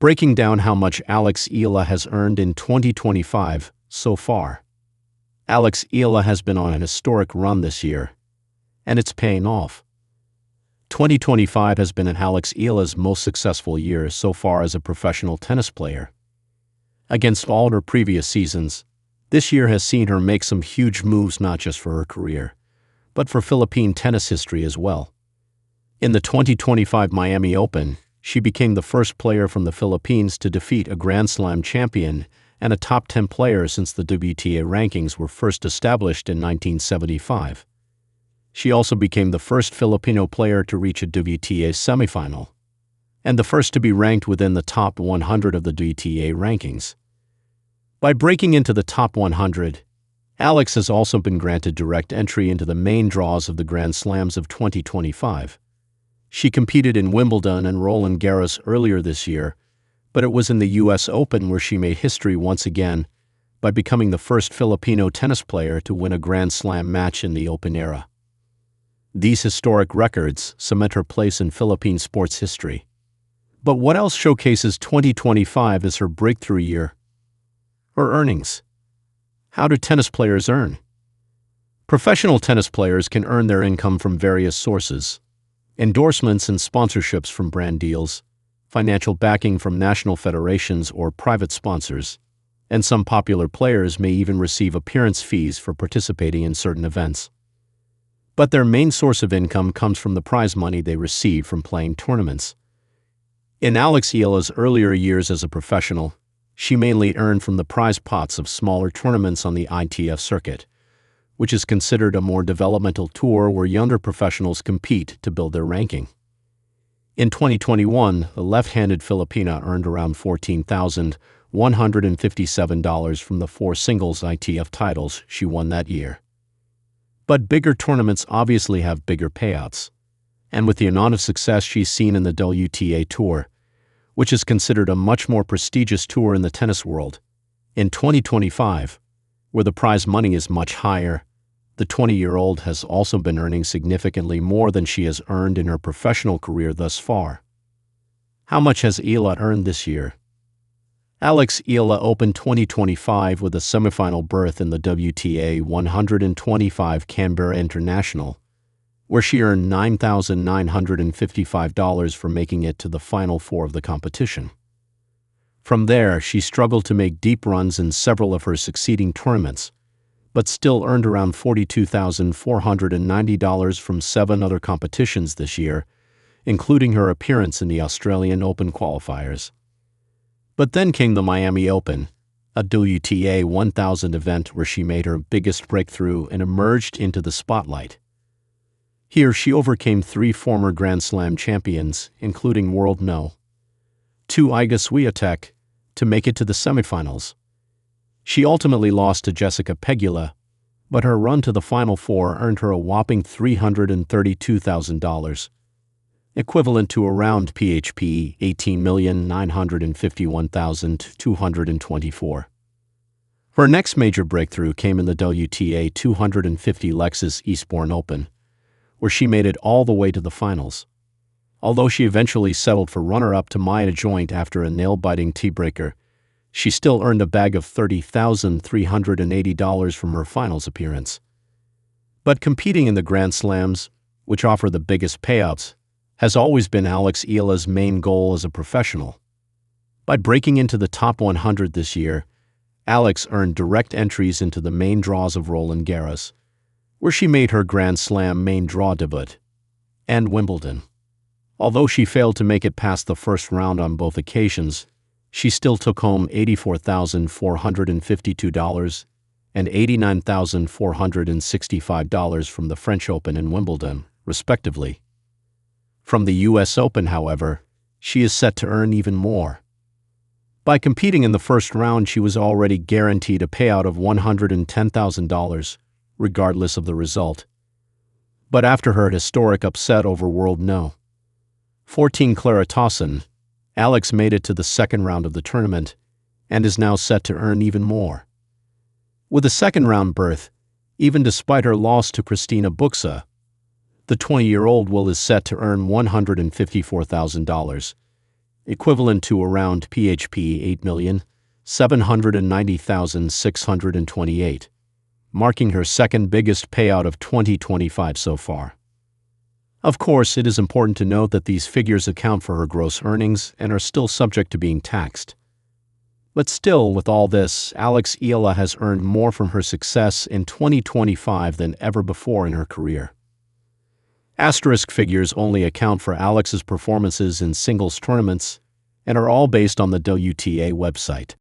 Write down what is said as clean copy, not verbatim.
breaking down how much Alex Eala has earned in 2025 so far. Alex Eala has been on an historic run this year, and it's paying off. 2025 has been Alex Eala's most successful year so far as a professional tennis player. Against all her previous seasons, this year has seen her make some huge moves not just for her career, but for Philippine tennis history as well. In the 2025 Miami Open, she became the first player from the Philippines to defeat a Grand Slam champion and a top 10 player since the WTA rankings were first established in 1975. She also became the first Filipino player to reach a WTA semifinal, and the first to be ranked within the top 100 of the WTA rankings. By breaking into the top 100, Alex has also been granted direct entry into the main draws of the Grand Slams of 2025. She competed in Wimbledon and Roland Garros earlier this year, but it was in the U.S. Open where she made history once again by becoming the first Filipino tennis player to win a Grand Slam match in the Open era. These historic records cement her place in Philippine sports history. But what else showcases 2025 as her breakthrough year? Her earnings. How do tennis players earn? Professional tennis players can earn their income from various sources: endorsements and sponsorships from brand deals, financial backing from national federations or private sponsors, and some popular players may even receive appearance fees for participating in certain events. But their main source of income comes from the prize money they receive from playing tournaments. In Alex Eala's earlier years as a professional, she mainly earned from the prize pots of smaller tournaments on the ITF circuit, which is considered a more developmental tour where younger professionals compete to build their ranking. In 2021, the left-handed Filipina earned around $14,157 from the 4 singles ITF titles she won that year. But bigger tournaments obviously have bigger payouts, and with the amount of success she's seen in the WTA Tour, which is considered a much more prestigious tour in the tennis world, in 2025, where the prize money is much higher, the 20-year-old has also been earning significantly more than she has earned in her professional career thus far. How much has Eala earned this year? Alex Eala opened 2025 with a semifinal berth in the WTA 125 Canberra International, where she earned $9,955 for making it to the Final Four of the competition. From there, she struggled to make deep runs in several of her succeeding tournaments, but still earned around $42,490 from 7 other competitions this year, including her appearance in the Australian Open qualifiers. But then came the Miami Open, a WTA 1000 event where she made her biggest breakthrough and emerged into the spotlight. Here she overcame 3 former Grand Slam champions, including world No. 2 Iga Swiatek, to make it to the semifinals. She ultimately lost to Jessica Pegula, but her run to the Final Four earned her a whopping $332,000, equivalent to around PHP $18,951,224. Her next major breakthrough came in the WTA 250 Lexus Eastbourne Open, where she made it all the way to the finals. Although she eventually settled for runner-up to Maya Joint after a nail-biting tiebreaker, she still earned a bag of $30,380 from her finals appearance. But competing in the Grand Slams, which offer the biggest payouts, has always been Alex Eala's main goal as a professional. By breaking into the top 100 this year, Alex earned direct entries into the main draws of Roland Garros, where she made her Grand Slam main draw debut, and Wimbledon. Although she failed to make it past the first round on both occasions, she still took home $84,452 and $89,465 from the French Open and Wimbledon, respectively. From the U.S. Open, however, she is set to earn even more. By competing in the first round, she was already guaranteed a payout of $110,000, regardless of the result. But after her historic upset over world No. 14 Clara Tauson, Alex made it to the second round of the tournament and is now set to earn even more. With a second-round berth, even despite her loss to Christina Buxa, the 20-year-old is set to earn $154,000, equivalent to around PHP 8,790,628, marking her second biggest payout of 2025 so far. Of course, it is important to note that these figures account for her gross earnings and are still subject to being taxed. But still, with all this, Alex Eala has earned more from her success in 2025 than ever before in her career. Asterisk figures only account for Alex's performances in singles tournaments and are all based on the WTA website.